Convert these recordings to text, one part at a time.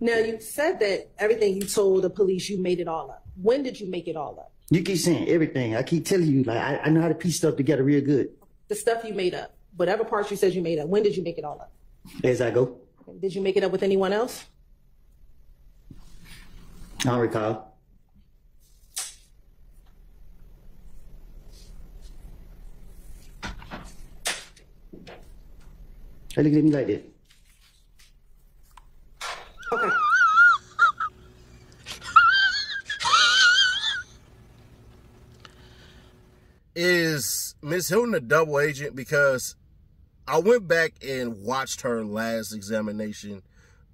Now, you said that everything you told the police, you made it all up. When did you make it all up? You keep saying everything. I keep telling you, like, I know how to piece stuff together real good. The stuff you made up, whatever parts you said you made up, when did you make it all up? As I go. Did you make it up with anyone else? I don't recall. Hey, look at me like that. Okay. Is Miss Hilton a double agent? Because I went back and watched her last examination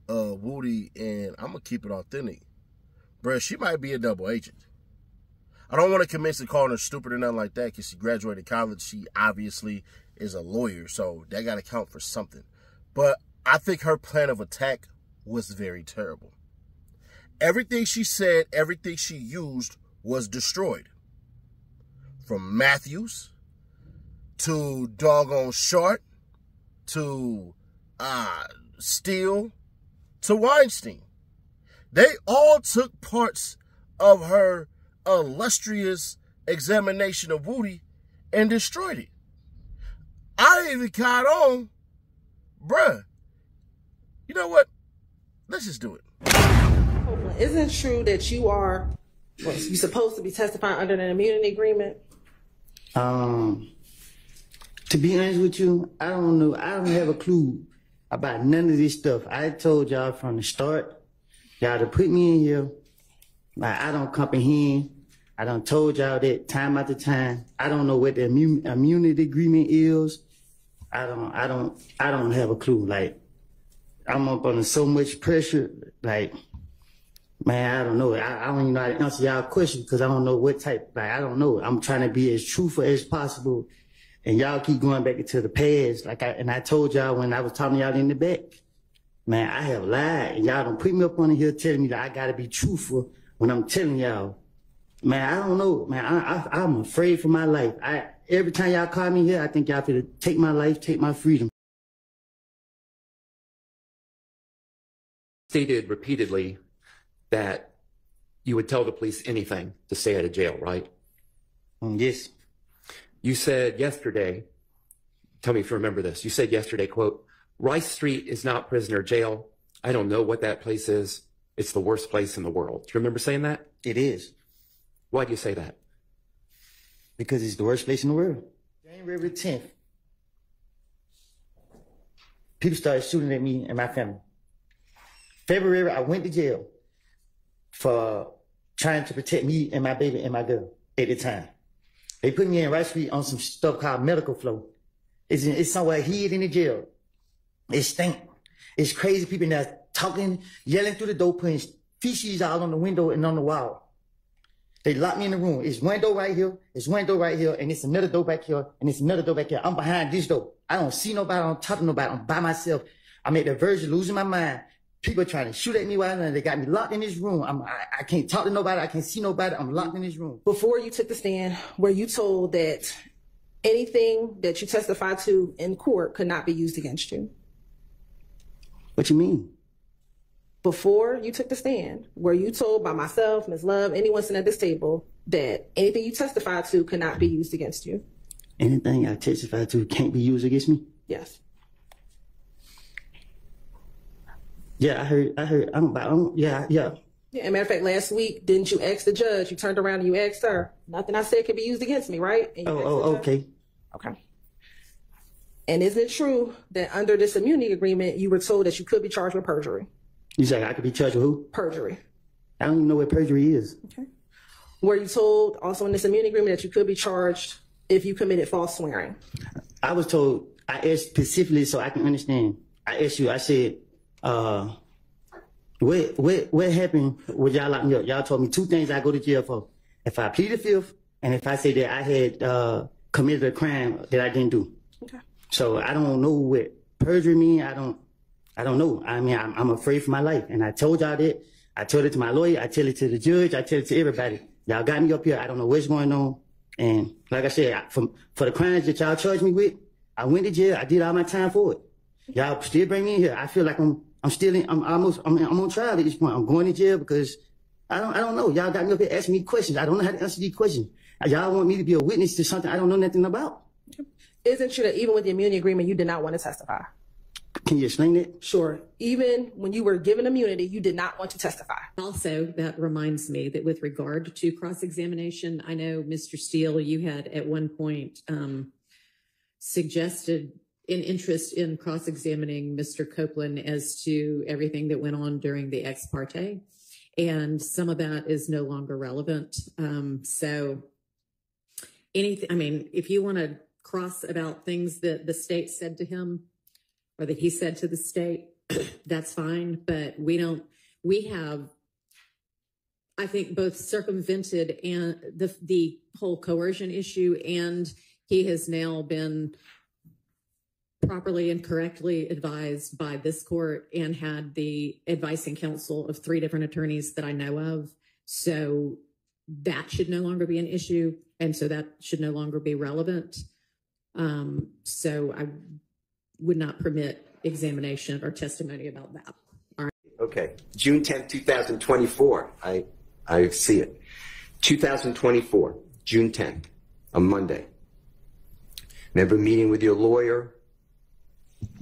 of Woody, and I'm going to keep it authentic. Bruh, she might be a double agent. I don't want to commence to calling her stupid or nothing like that because she graduated college. She obviously is a lawyer, so that got to count for something. But I think her plan of attack was very terrible. Everything she said, everything she used was destroyed. From Matthews to doggone Short to Steele to Weinstein. They all took parts of her illustrious examination of Woody and destroyed it. I even caught on, bruh, you know what? Let's just do it. Isn't it true that you're supposed to be testifying under an immunity agreement? To be honest with you, I don't know. I don't have a clue about none of this stuff. I told y'all from the start, y'all to put me in here. Like, I don't comprehend. I done told y'all that time after time. I don't know what the immunity agreement is. I don't have a clue. Like, I'm up under so much pressure. Like, man, I don't know. I don't even know how to answer y'all question because I don't know what type. Like, I don't know. I'm trying to be as truthful as possible. And y'all keep going back into the past. And I told y'all when I was talking to y'all in the back, man, I have lied. And y'all don't put me up on here telling me that I got to be truthful when I'm telling y'all. Man, I don't know. Man, I'm afraid for my life. Every time y'all call me here, I think y'all finna take my life, take my freedom. Stated repeatedly that you would tell the police anything to stay out of jail, right? Yes. You said yesterday, tell me if you remember this, you said yesterday, quote, Rice Street is not prisoner jail. I don't know what that place is. It's the worst place in the world. Do you remember saying that? It is. Why do you say that? Because it's the worst place in the world. January 10th, people started shooting at me and my family. February, I went to jail for trying to protect me and my baby and my girl at the time. They put me in Rice Street on some stuff called medical flow. It's somewhere hid in the jail. It stink. It's crazy people now talking, yelling through the door, putting feces all on the window and on the wall. They locked me in the room. It's one door right here, it's one door right here, and it's another door back here, and it's another door back here. I'm behind this door. I don't see nobody, I don't talk to nobody, I'm by myself. I'm at the verge of losing my mind. People trying to shoot at me while they got me locked in this room. I can't talk to nobody. I can't see nobody. I'm locked in this room. Before you took the stand, were you told that anything that you testified to in court could not be used against you? What you mean? Before you took the stand, were you told by myself, Ms. Love, anyone sitting at this table, that anything you testified to could not be used against you? Anything I testified to can't be used against me? Yes. Yeah, I heard. Yeah. Yeah, as a matter of fact, last week, didn't you ask the judge? You turned around and you asked her, nothing I said could be used against me, right? Okay. Okay. And is it true that under this immunity agreement, you were told that you could be charged with perjury? You say I could be charged with who? Perjury. I don't even know what perjury is. Okay. Were you told also in this immunity agreement that you could be charged if you committed false swearing? I was told, I asked specifically so I can understand. I asked you, I said, what happened with y'all locked me up? Y'all told me two things I go to jail for. If I plead the fifth, and if I say that I had committed a crime that I didn't do. Okay. So I don't know what perjury mean. I don't know. I mean, I'm afraid for my life. And I told y'all that. I told it to my lawyer. I tell it to the judge. I tell it to everybody. Y'all got me up here. I don't know what's going on. And like I said, for the crimes that y'all charged me with, I went to jail. I did all my time for it. Y'all still bring me in here. I feel like I'm I'm on trial at this point. I'm going to jail because I don't know. Y'all got me up here asking me questions. I don't know how to answer these questions. Y'all want me to be a witness to something I don't know nothing about. Isn't true that even with the immunity agreement, you did not want to testify? Can you explain that? Sure. Even when you were given immunity, you did not want to testify. Also, that reminds me that with regard to cross-examination, I know, Mr. Steele, you had at one point suggested an interest in cross-examining Mr. Copeland as to everything that went on during the ex parte, and some of that is no longer relevant. So anything, I mean, if you want to cross about things that the state said to him or that he said to the state, that's fine. But we have, I think, both circumvented and the whole coercion issue, and he has now been properly and correctly advised by this court and had the advice and counsel of 3 different attorneys that I know of. So that should no longer be an issue. And so that should no longer be relevant. So I would not permit examination or testimony about that. All right. Okay. June 10th, 2024. I see it. 2024, June 10th, a Monday. Remember meeting with your lawyer,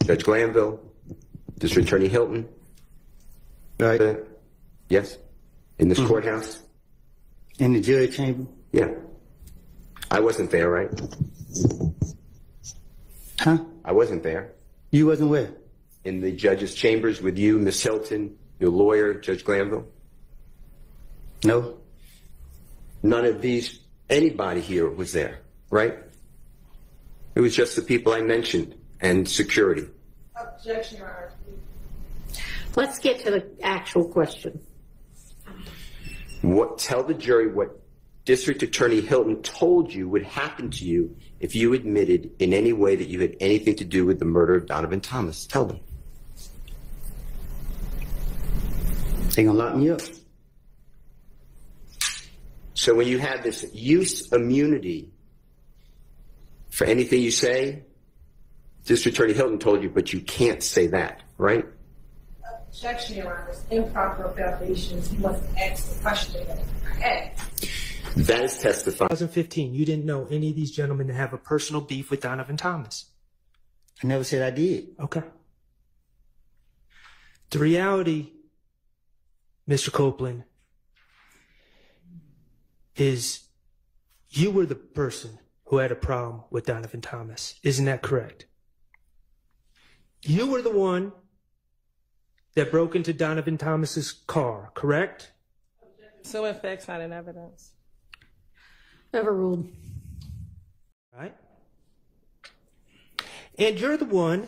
Judge Glanville, District Attorney Hilton? Right. Yes? In this courthouse? In the judge chamber? Yeah. I wasn't there, right? Huh? I wasn't there. You wasn't where? In the judge's chambers with you, Miss Hilton, your lawyer, Judge Glanville? No. None of these, anybody here was there, right? It was just the people I mentioned and security. Objection, Your Honor. Let's get to the actual question. Tell the jury what District Attorney Hilton told you would happen to you if you admitted in any way that you had anything to do with the murder of Donovan Thomas. Tell them. They gonna lock me up. So when you have this use immunity for anything you say, District Attorney Hilton told you, but you can't say that, right? Objection, Your Honor. Improper foundations. He wasn't asked the question that I asked. That is testified. 2015, you didn't know any of these gentlemen to have a personal beef with Donovan Thomas. I never said I did. Okay. The reality, Mr. Copeland, is you were the person who had a problem with Donovan Thomas. Isn't that correct? You were the one that broke into Donovan Thomas's car, correct? So in fact, not in evidence. Overruled. Right? And you're the one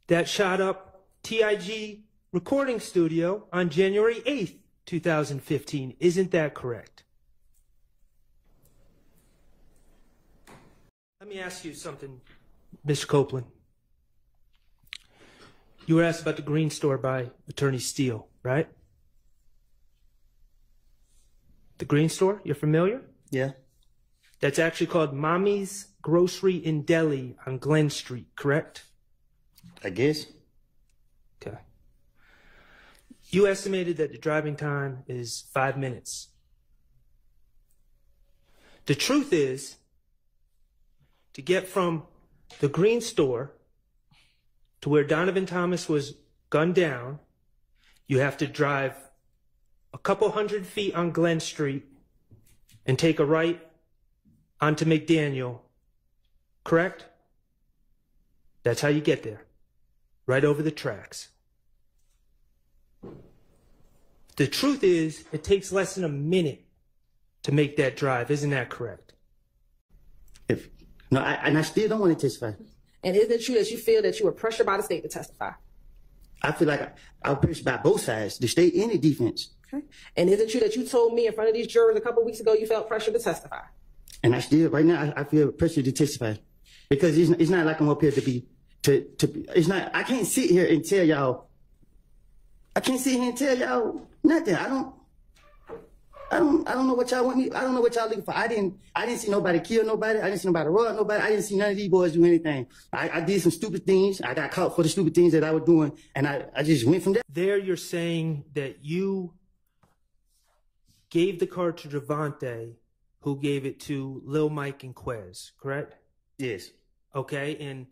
that shot up TIG recording studio on January 8th, 2015. Isn't that correct? Let me ask you something, Mr. Copeland. You were asked about the green store by Attorney Steele, right? The green store, you're familiar? Yeah. That's actually called Mommy's Grocery in Delhi on Glen Street, correct? I guess. Okay. You estimated that the driving time is 5 minutes. The truth is, to get from the green store to where Donovan Thomas was gunned down, you have to drive a couple 100 feet on Glen Street and take a right onto McDaniel, correct? That's how you get there, right over the tracks. The truth is, it takes less than a minute to make that drive. Isn't that correct? I still don't want to testify. And is it true that you feel that you were pressured by the state to testify? I feel like I was pressured by both sides, the state and the defense. Okay. And is it true that you told me in front of these jurors a couple weeks ago you felt pressured to testify? And I still, right now, I feel pressured to testify. Because it's not like I'm up here to be, it's not, I can't sit here and tell y'all, nothing. I I don't know what y'all want me. I don't know what y'all looking for. I didn't see nobody kill nobody. I didn't see nobody rob nobody. I didn't see none of these boys do anything. I did some stupid things. I got caught for the stupid things that I was doing, and I just went from there. There you're saying that you gave the car to Javante, who gave it to Lil Mike and Quez, correct? Yes. Okay, and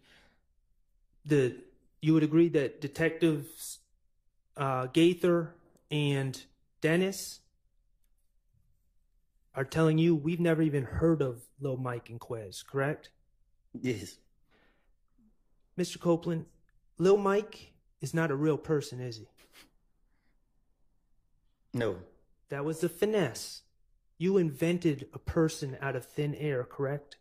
you would agree that Detectives Gaither and Dennis are telling you we've never even heard of Lil Mike and Quez, correct? Yes. Mr. Copeland, Lil Mike is not a real person, is he? No. That was the finesse. You invented a person out of thin air, correct?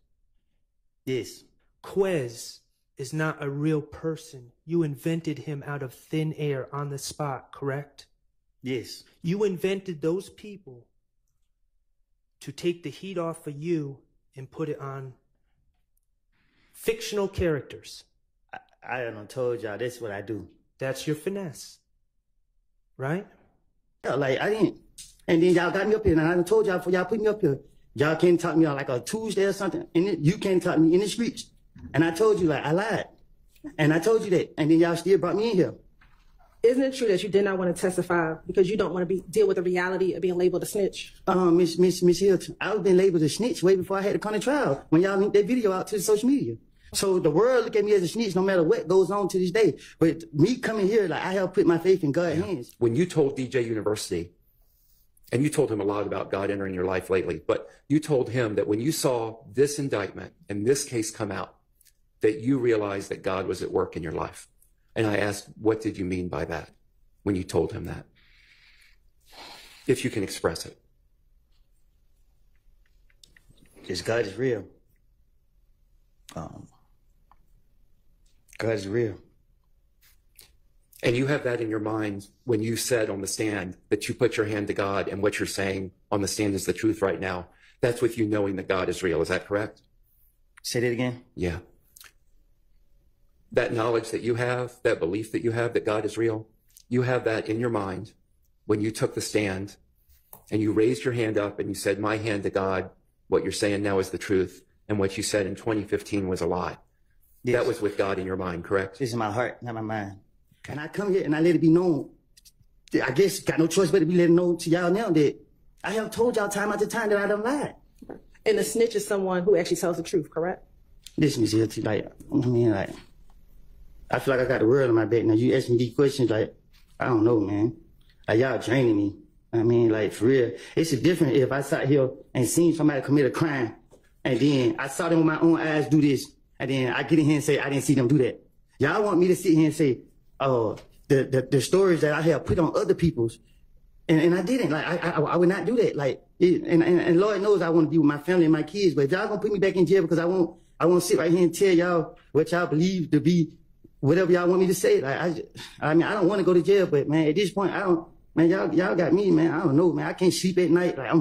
Yes. Quez is not a real person. You invented him out of thin air on the spot, correct? Yes. You invented those people to take the heat off of you and put it on fictional characters. I done told y'all that's what I do. That's your finesse, right? Yeah, like I didn't. And then y'all got me up here, and I done told y'all before y'all put me up here, y'all can't talk me on like a Tuesday or something, and you can't talk me in the streets. And I told you, like, I lied. And I told you that, and then y'all still brought me in here. Isn't it true that you did not want to testify because you don't want to deal with the reality of being labeled a snitch? Miss HYLTON, I was been labeled a snitch way before I had to come to trial when y'all linked that video out to the social media. So the world look at me as a snitch no matter what goes on to this day. But me coming here, like, I have put my faith in God's hands. When you told DJ University, and you told him a lot about God entering your life lately, but you told him that when you saw this indictment and this case come out, that you realized that God was at work in your life. And I asked, what did you mean by that when you told him that? If you can express it. Because God is real. God is real. And you have that in your mind when you said on the stand that you put your hand to God, and what you're saying on the stand is the truth right now. That's with you knowing that God is real. Is that correct? Say that again? Yeah. That knowledge that you have, that belief that you have that God is real, you have that in your mind when you took the stand and you raised your hand up and you said, my hand to God, what you're saying now is the truth, and what you said in 2015 was a lie. Yes. That was with God in your mind, correct? This is my heart, not my mind. And I come here and I let it be known. I guess got no choice but to be letting know to y'all now that I have told y'all time after time that I done lied. And a snitch is someone who actually tells the truth, correct? Listen, Miss HYLTON, like, I mean, like, I feel like I got the world on my back. Now, you ask me these questions, like, I don't know, man. Like, y'all draining me. I mean, like, for real. It's different if I sat here and seen somebody commit a crime, and then I saw them with my own eyes do this, and then I get in here and say, I didn't see them do that. Y'all want me to sit here and say, oh, the stories that I have put on other people's, and I didn't. Like, I would not do that. Like, and Lord knows I want to be with my family and my kids, but if y'all gonna put me back in jail because I won't sit right here and tell y'all what y'all believe to be whatever y'all want me to say. Like, I mean, I don't want to go to jail, but man, at this point, man, y'all got me, man. I don't know, man. I can't sleep at night. Like,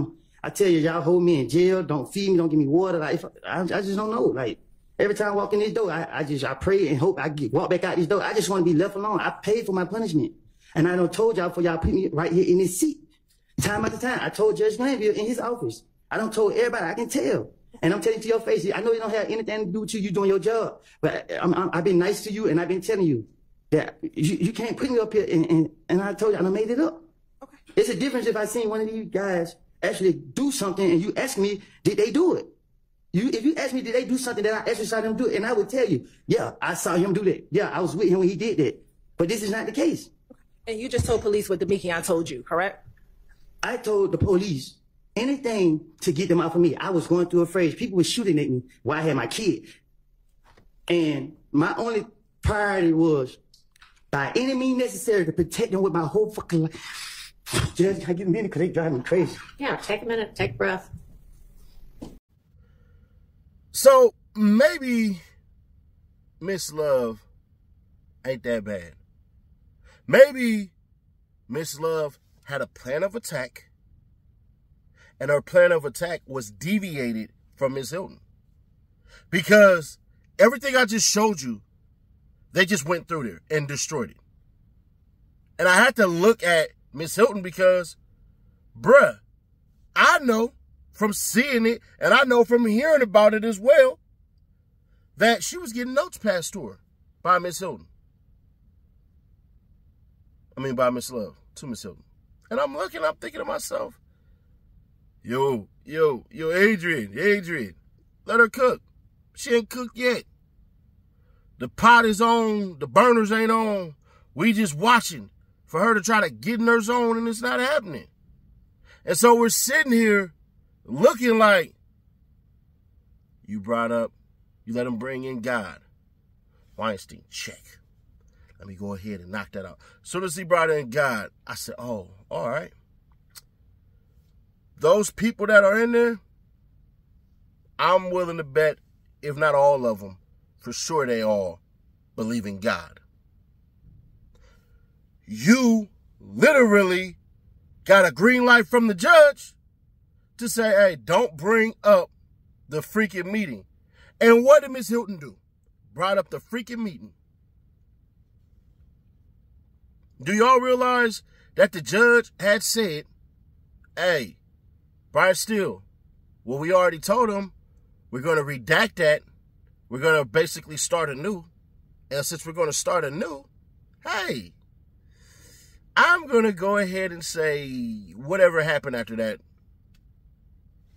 I tell you, y'all hold me in jail, don't feed me, don't give me water. Like, I just don't know. Like, every time I walk in this door, I pray and hope I walk back out this door. I just want to be left alone. I paid for my punishment. And I done told y'all for y'all put me right here in this seat. Time after time. I told Judge Glanville in his office. I done told everybody, I can tell. And I'm telling you to your face, I know it don't have anything to do with you. You doing your job. But I've been nice to you, and I've been telling you that you can't put me up here. And I told you, I done made it up. Okay. It's a difference if I seen one of these guys actually do something, and you ask me, did they do it? If you ask me, did they do something that I actually saw them do it? And I would tell you, yeah, I saw him do that. Yeah, I was with him when he did that. But this is not the case. And you just told police what Demikian told you, correct? I told the police anything to get them off of me. I was going through a phase. People were shooting at me while I had my kid. And my only priority was, by any means necessary, to protect them with my whole fucking life. Judge, I get a minute because they drive me crazy. Yeah, take a minute, take a breath. So maybe Miss Love ain't that bad. Maybe Miss Love had a plan of attack, and her plan of attack was deviated from Miss HYLTON. Because everything I just showed you, they just went through there and destroyed it. And I had to look at Miss HYLTON because, bruh, I know from seeing it, and I know from hearing about it as well, that she was getting notes passed to her by Miss Hilton. I mean, by Miss Love, to Miss Hilton. And I'm thinking to myself, yo, Adrian, let her cook. She ain't cooked yet. The pot is on, the burners ain't on. We just watching for her to try to get in her zone, and it's not happening. And so we're sitting here looking like, you let him bring in God. Weinstein, check. Let me go ahead and knock that out. As soon as he brought in God, I said, oh, all right. Those people that are in there, I'm willing to bet, if not all of them, for sure they all believe in God. You literally got a green light from the judge to say, hey, don't bring up the freaking meeting. And what did Miss Hilton do? Brought up the freaking meeting. Do y'all realize that the judge had said, hey, Brian Steele, well, we already told him we're going to redact that. We're going to basically start anew. And since we're going to start anew, hey, I'm going to go ahead and say whatever happened after that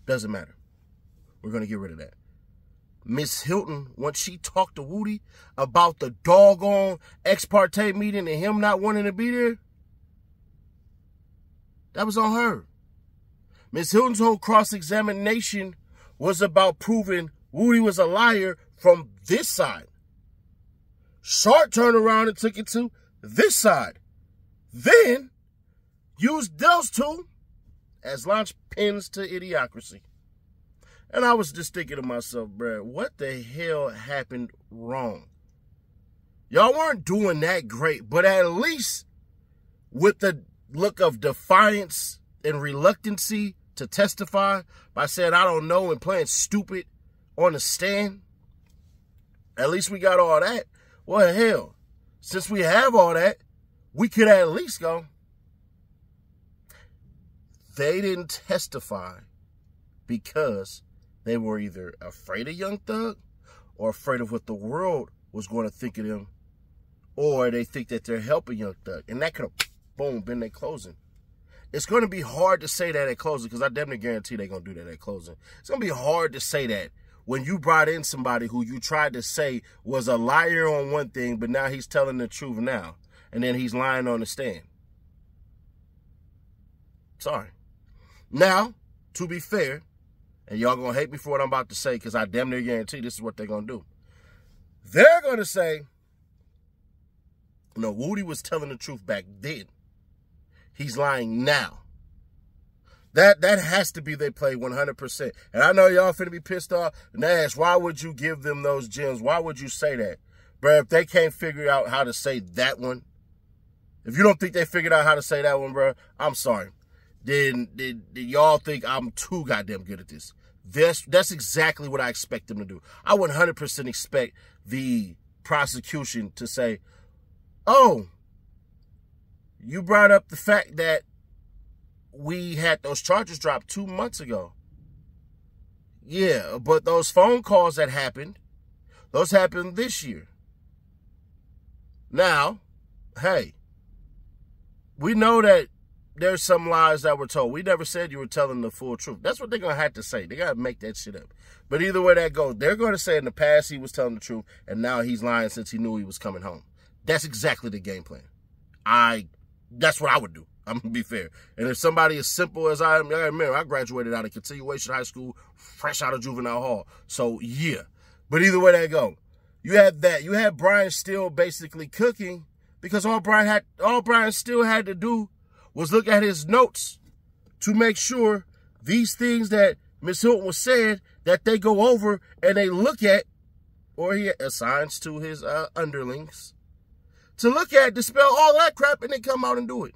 doesn't matter. We're going to get rid of that. Miss Hilton, once she talked to Woody about the doggone ex parte meeting and him not wanting to be there, that was on her. Miss Hilton's whole cross-examination was about proving Woody was a liar from this side. Sharp turned around and took it to this side. Then used those two as launch pins to idiocracy. And I was just thinking to myself, bruh, what the hell happened wrong? Y'all weren't doing that great, but at least with the look of defiance and reluctancy to testify by saying, I don't know, and playing stupid on the stand, at least we got all that. Well, hell, since we have all that, we could at least go. They didn't testify because they were either afraid of Young Thug or afraid of what the world was going to think of them, or they think that they're helping Young Thug. And that could have, boom, been their closing. It's going to be hard to say that at closing, because I definitely guarantee they're going to do that at closing. It's going to be hard to say that when you brought in somebody who you tried to say was a liar on one thing, but now he's telling the truth now, and then he's lying on the stand. Sorry. Now, to be fair, and y'all going to hate me for what I'm about to say, because I damn near guarantee this is what they're going to do. They're going to say, no, Woody was telling the truth back then. He's lying now. That has to be their play 100%. And I know y'all finna be pissed off. Nash, why would you give them those gems? Why would you say that? Bruh, if they can't figure out how to say that one, if you don't think they figured out how to say that one, bruh, I'm sorry. Did y'all think I'm too goddamn good at this? That's exactly what I expect them to do. I 100% expect the prosecution to say, oh, you brought up the fact that we had those charges dropped 2 months ago. Yeah, but those phone calls that happened, those happened this year. Now, hey, we know that there's some lies that were told. We never said you were telling the full truth. That's what they're going to have to say. They got to make that shit up. But either way that goes, they're going to say in the past he was telling the truth, and now he's lying since he knew he was coming home. That's exactly the game plan. That's what I would do. I'm going to be fair. And if somebody as simple as I am, I remember I graduated out of continuation high school, fresh out of juvenile hall. So, yeah. But either way that go, you had that. You had Brian Steele basically cooking, because all Brian Steele had to do was look at his notes to make sure these things that Miss Hilton was saying, that they go over and they look at, or he assigns to his underlings, to look at, dispel all that crap, and then come out and do it.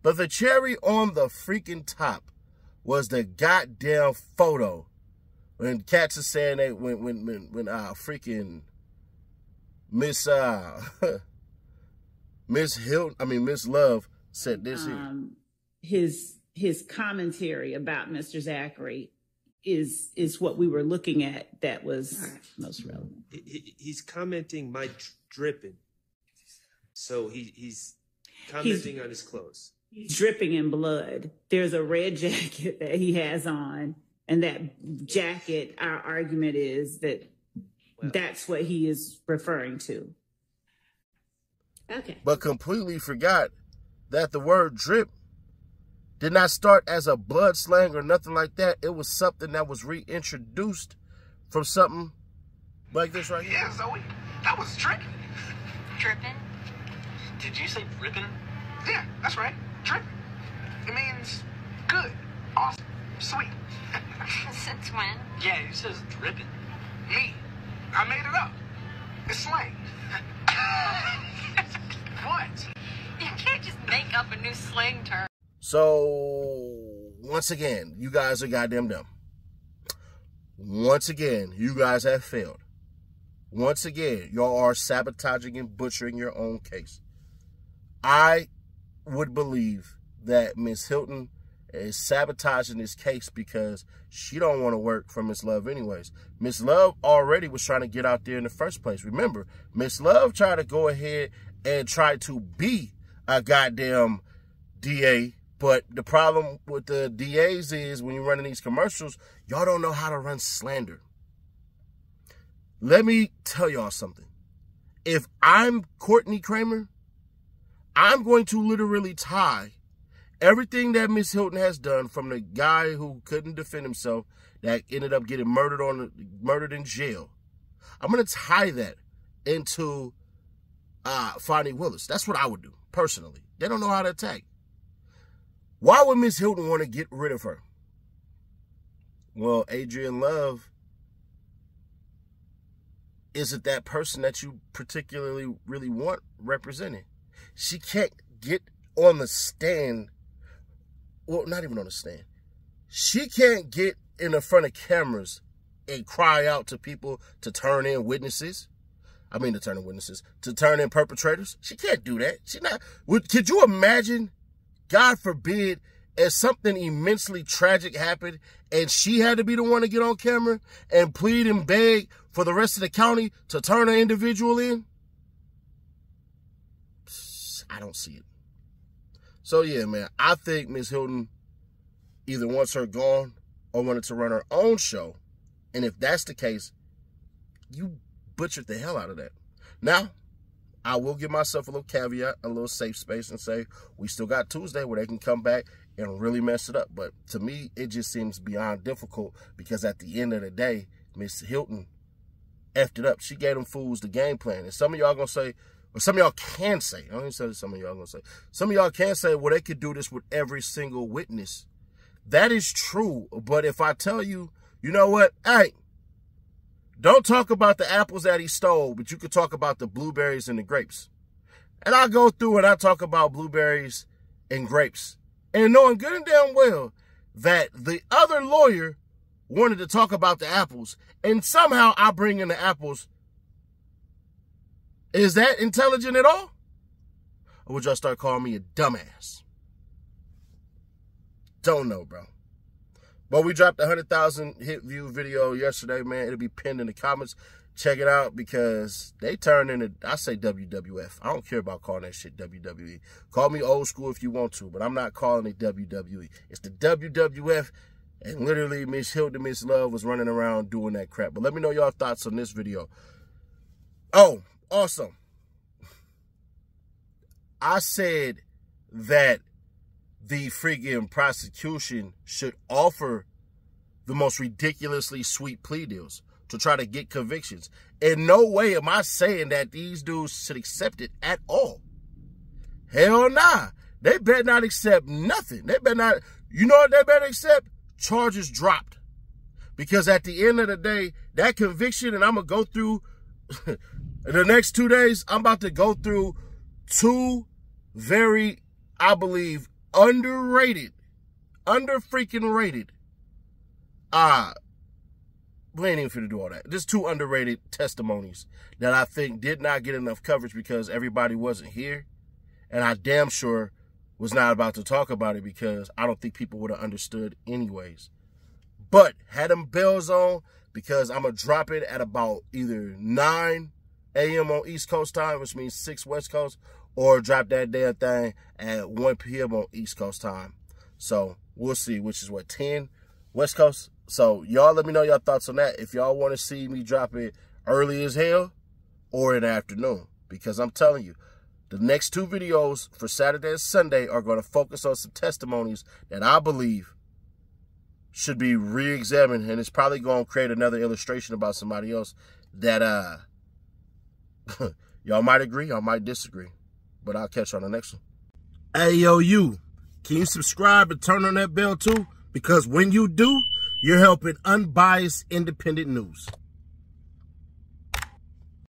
But the cherry on the freaking top was the goddamn photo when cats are saying they when freaking Miss Miss Hilton, Miss Love said this his his commentary about Mr. Zachary is what we were looking at that was most relevant. He's commenting my dripping. So he's commenting on his clothes. He's dripping in blood. There's a red jacket that he has on, and that jacket, our argument is that that's what he is referring to. Okay. But completely forgot that the word drip did not start as a blood slang or nothing like that. It was something that was reintroduced from something like this right here. Yeah, Zoe, that was dripping. Dripping? Did you say dripping? Yeah, that's right. Dripping. It means good, awesome, sweet. Since when? Yeah, he says dripping. Me. I made it up. It's slang. What? You can't just make up a new slang term. So, once again, you guys are goddamn dumb. Once again, you guys have failed. Once again, y'all are sabotaging and butchering your own case. I would believe that Miss Hilton is sabotaging this case because she don't want to work for Miss Love anyways. Miss Love already was trying to get out there in the first place. Remember, Miss Love tried to go ahead and try to be a goddamn DA, but the problem with the DAs is when you're running these commercials, y'all don't know how to run slander. Let me tell y'all something. If I'm Courtney Kramer, I'm going to literally tie everything that Miss Hilton has done, from the guy who couldn't defend himself that ended up getting murdered in jail. I'm going to tie that into Fonnie Willis. That's what I would do, personally. They don't know how to attack. Why would Miss Hilton want to get rid of her? Well, Adrian Love isn't that person that you particularly really want representing. She can't get on the stand. Well, not even on the stand. She can't get in the front of cameras and cry out to people to turn in witnesses. To turn in perpetrators. She can't do that. She not. Could you imagine, God forbid, if something immensely tragic happened and she had to be the one to get on camera and plead and beg for the rest of the county to turn an individual in? I don't see it. So yeah, man, I think Miss Hilton either wants her gone or wanted to run her own show. And if that's the case, you butchered the hell out of that. Now, I will give myself a little caveat, a little safe space, and say we still got Tuesday where they can come back and really mess it up. But to me, it just seems beyond difficult because at the end of the day, Miss Hilton effed it up. She gave them fools the game plan. And some of y'all gonna say, or some of y'all can say, I don't even say some of y'all gonna say, some of y'all can say, well, they could do this with every single witness. That is true. But if I tell you, you know what? Hey, don't talk about the apples that he stole, but you could talk about the blueberries and the grapes. And I go through and I talk about blueberries and grapes. And knowing good and damn well that the other lawyer wanted to talk about the apples, and somehow I bring in the apples. Is that intelligent at all? Or would y'all start calling me a dumbass? Don't know, bro. But we dropped a 100,000 hit view video yesterday, man. It'll be pinned in the comments. Check it out because they turned into, I say WWF. I don't care about calling that shit WWE. Call me old school if you want to, but I'm not calling it WWE. It's the WWF, and literally Miss Hilton, Miss Love was running around doing that crap. But let me know y'all thoughts on this video. Oh, also, I said that the freaking prosecution should offer the most ridiculously sweet plea deals to try to get convictions. In no way am I saying that these dudes should accept it at all. Hell nah. They better not accept nothing. They better not, you know what they better accept? Charges dropped. Because at the end of the day, that conviction, and I'm going to go through, the next 2 days, I'm about to go through two very, I believe, underrated, under-freaking rated, we ain't even finna do all that. Just two underrated testimonies that I think did not get enough coverage because everybody wasn't here. And I damn sure was not about to talk about it because I don't think people would have understood anyways. But had them bells on because I'm going to drop it at about either 9 a.m. on East Coast time, which means 6 West Coast, or drop that damn thing at 1 p.m. on East Coast time. So we'll see, which is what, 10 West Coast? So y'all let me know your thoughts on that. If y'all want to see me drop it early as hell or in the afternoon. Because I'm telling you, the next 2 videos for Saturday and Sunday are going to focus on some testimonies that I believe should be re-examined. And it's probably going to create another illustration about somebody else that y'all might agree, y'all might disagree. But I'll catch you on the next one. Hey, yo, you. Can you subscribe and turn on that bell too? Because when you do, you're helping unbiased independent news.